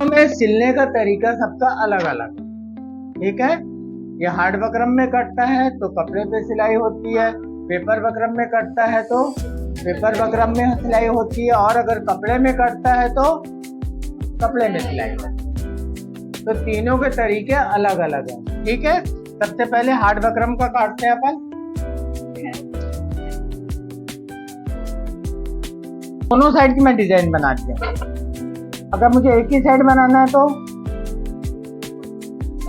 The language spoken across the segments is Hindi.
में सिलने का तरीका सबका अलग अलग, ठीक है। ये हार्ड बकरम में कटता है तो कपड़े पे सिलाई होती है, पेपर बकरम में कटता है तो पेपर बकरम में सिलाई होती है, और अगर कपड़े में कटता है तो कपड़े में सिलाई होती है। तो तीनों के तरीके अलग अलग हैं, ठीक है। सबसे पहले हार्ड बकरम का काटते हैं अपन। दोनों साइड की मैं डिजाइन बनाती हूँ। अगर मुझे एक ही साइड बनाना है तो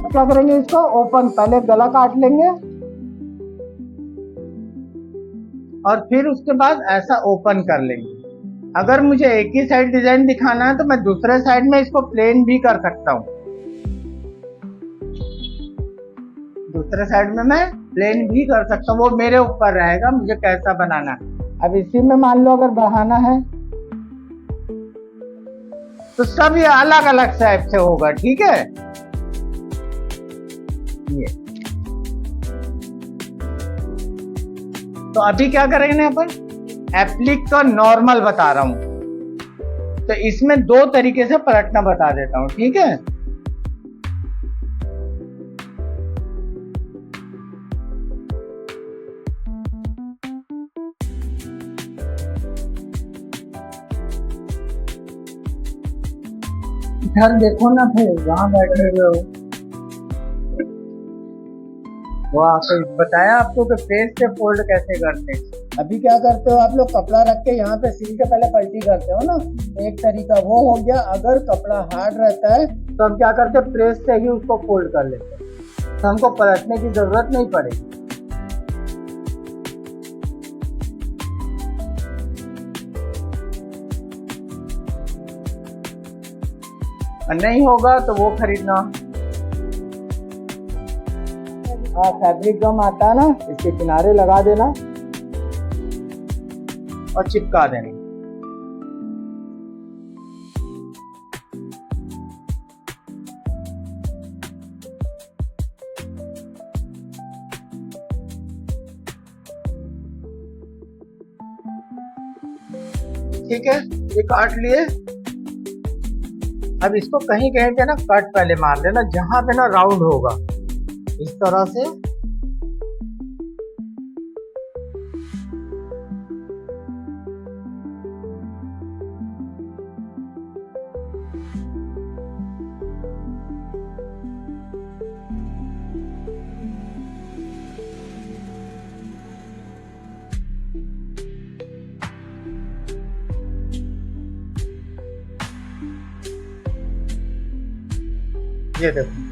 क्या करेंगे, इसको ओपन, पहले गला काट लेंगे और फिर उसके बाद ऐसा ओपन कर लेंगे। अगर मुझे एक ही साइड डिजाइन दिखाना है तो मैं दूसरे साइड में इसको प्लेन भी कर सकता हूँ। दूसरे साइड में मैं प्लेन भी कर सकता हूँ, वो मेरे ऊपर रहेगा मुझे कैसा बनाना है। अब इसी में मान लो अगर बढ़ाना है तो सब ये अलग अलग टाइप से होगा, ठीक है। ये तो अभी क्या करेंगे अपन, एप्लिक का नॉर्मल बता रहा हूं, तो इसमें दो तरीके से पलटना बता देता हूं, ठीक है। इधर देखो ना, फिर वहां बैठे हुए हो, वो आपको बताया आपको कि फेस से फोल्ड कैसे करते हैं। अभी क्या करते हो आप लोग, कपड़ा रख के यहाँ पे सिल के पहले पलटी करते हो ना, एक तरीका वो हो गया। अगर कपड़ा हार्ड रहता है तो हम क्या करते हैं, प्रेस से ही उसको फोल्ड कर लेते हैं, तो हमको पलटने की जरूरत नहीं पड़ेगी। और नहीं होगा तो वो खरीदना, हाँ फैब्रिक गम आता है ना, इसके किनारे लगा देना और चिपका देना। ठीक है, ये काट लिए। अब इसको कहीं कहीं पे ना कट पहले मार देना, जहां पे ना राउंड होगा, इस तरह से। ये देखो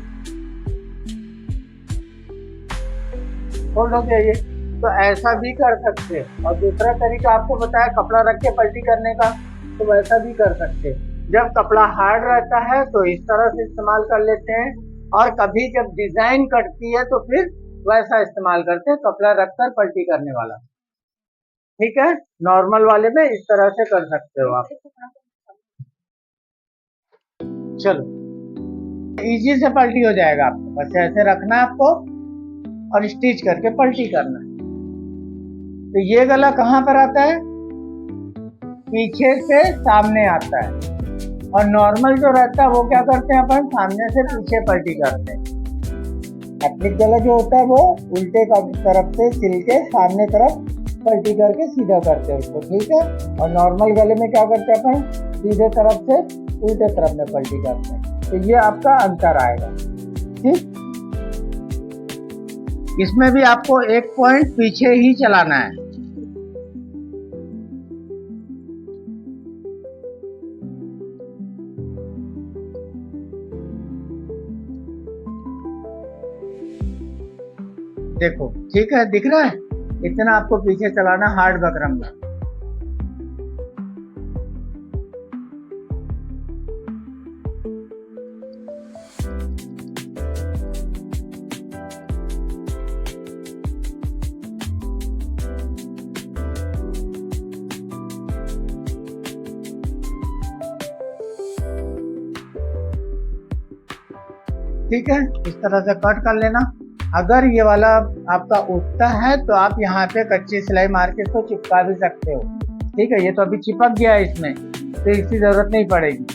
फोल्ड हो गया ये। तो ऐसा भी कर सकते हैं। और दूसरा तरीका आपको बताया कपड़ा रख के पलटी करने का, तो वैसा भी कर सकते हैं। जब कपड़ा हार्ड रहता है तो इस तरह से इस्तेमाल कर लेते हैं, और कभी जब डिजाइन कटती है तो फिर वैसा इस्तेमाल करते हैं, कपड़ा रखकर पलटी करने वाला, ठीक है। नॉर्मल वाले में इस तरह से कर सकते हो आप। चलो इजी से पलटी हो जाएगा आपको, बस ऐसे रखना है आपको और स्टिच करके पलटी करना है। तो ये गला कहाँ पर आता है, पीछे से सामने आता है, और नॉर्मल जो रहता है वो क्या करते हैं अपन, सामने से पीछे पलटी करते हैं। एप्लिक गला जो होता है वो उल्टे तरफ से सिल के सामने तरफ पलटी करके सीधा करते हैं उसको, ठीक है। और नॉर्मल गले में क्या करते हैं अपन, सीधे तरफ से उल्टे तरफ में पलटी करते हैं। तो ये आपका अंतर आएगा, ठीक। इसमें भी आपको एक पॉइंट पीछे ही चलाना है। देखो ठीक है, दिख रहा है, इतना आपको पीछे चलाना हार्ड बकरम में। ठीक है, इस तरह से कट कर लेना। अगर ये वाला आपका उठता है तो आप यहाँ पे कच्ची सिलाई मार के इसको चिपका भी सकते हो, ठीक है। ये तो अभी चिपक गया है इसमें, तो इसकी जरूरत नहीं पड़ेगी।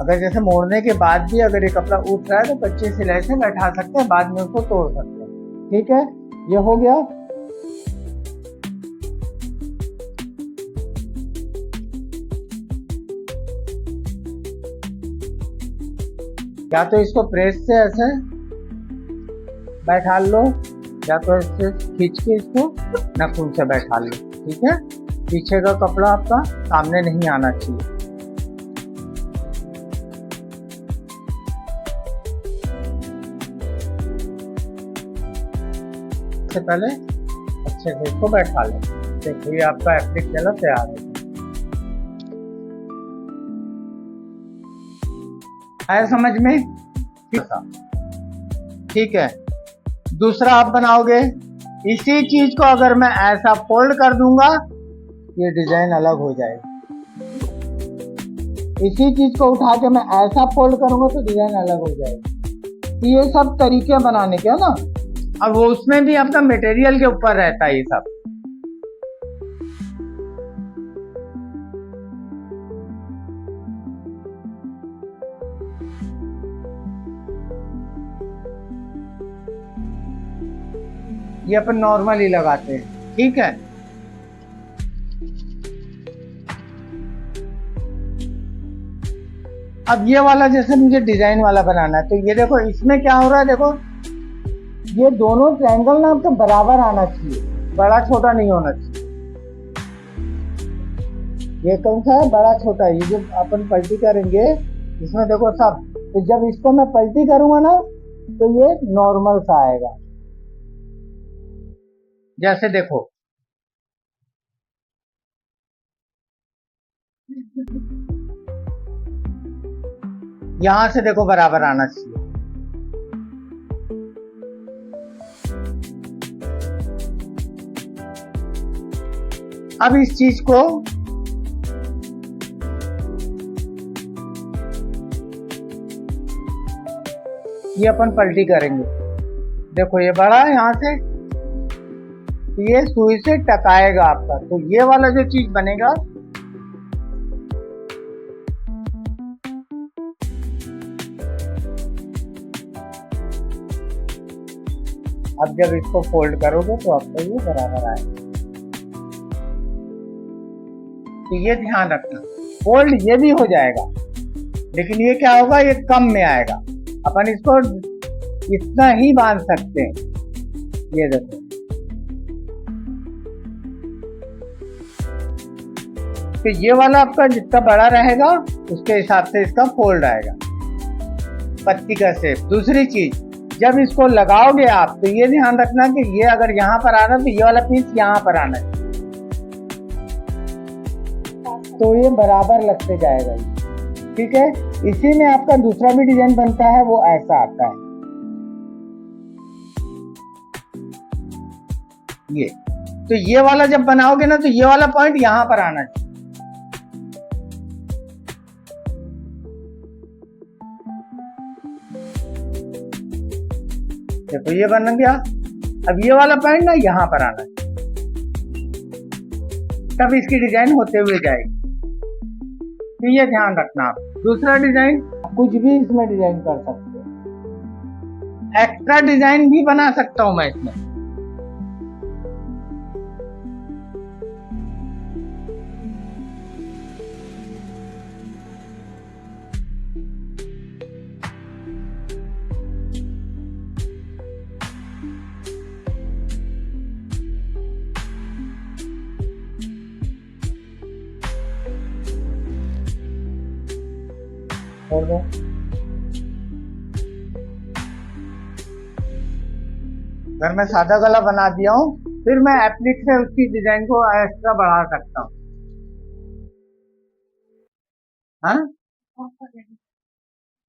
अगर जैसे मोड़ने के बाद भी अगर ये कपड़ा उठ रहा है तो कच्ची सिलाई से बैठा सकते हैं, बाद में उसको तोड़ सकते हैं। ठीक है, ये हो गया। या तो इसको प्रेस से ऐसे बैठा लो, या तो इससे खींच के इसको नाखून से बैठा लो। ठीक है, पीछे का कपड़ा आपका सामने नहीं आना चाहिए। सबसे पहले अच्छे से इसको बैठा लो। देखो ये आपका एप्लिक कलर तैयार है समझ में? ठीक है, दूसरा आप बनाओगे, इसी चीज को अगर मैं ऐसा फोल्ड कर दूंगा ये डिजाइन अलग हो जाएगी। इसी चीज को उठा के मैं ऐसा फोल्ड करूंगा तो डिजाइन अलग हो जाएगी। तो ये सब तरीके बनाने के है ना। अब वो उसमें भी आपका मटेरियल के ऊपर रहता है ये सब। ये अपन नॉर्मल ही लगाते हैं। ठीक है, अब ये वाला जैसे मुझे डिजाइन वाला बनाना है, तो ये देखो इसमें क्या हो रहा है, देखो ये दोनों ट्रायंगल ना आपको बराबर आना चाहिए, बड़ा छोटा नहीं होना चाहिए। ये कौन सा है, बड़ा छोटा। ये जो अपन पलटी करेंगे इसमें देखो सब, तो जब इसको मैं पलटी करूंगा ना तो ये नॉर्मल सा आएगा। जैसे देखो यहां से देखो बराबर आना चाहिए। अब इस चीज को ये अपन पलटी करेंगे। देखो ये बड़ा है, यहां से ये सुई से टकाएगा आपका, तो ये वाला जो चीज बनेगा अब जब इसको फोल्ड करोगे तो आपको ये बराबर आएगा। तो ये ध्यान रखना, फोल्ड ये भी हो जाएगा लेकिन ये क्या होगा, ये कम में आएगा। अपन इसको इतना ही बांध सकते हैं। ये देखो तो ये वाला आपका जितना बड़ा रहेगा उसके हिसाब से इसका फोल्ड आएगा, पत्ती का शेप। दूसरी चीज, जब इसको लगाओगे आप तो ये ध्यान रखना कि ये अगर यहाँ पर आना तो ये वाला पीस यहाँ पर आना है, तो ये बराबर लगते जाएगा। ठीक है, इसी में आपका दूसरा भी डिजाइन बनता है, वो ऐसा आता है। ये तो ये वाला जब बनाओगे ना तो ये वाला पॉइंट यहाँ पर आना चाहिए। देखो ये बन गया। अब ये वाला पॉइंट ना यहाँ पर आना है, तब इसकी डिजाइन होते हुए जाएगी। तो ये ध्यान रखना आप। दूसरा डिजाइन, कुछ भी इसमें डिजाइन कर सकते हो, एक्स्ट्रा डिजाइन भी बना सकता हूं मैं इसमें। छोड़ दो। अगर मैं सादा गला बना दिया हूं फिर मैं एप्लिक से उसकी डिजाइन को एक्स्ट्रा बढ़ा सकता हूँ। हाँ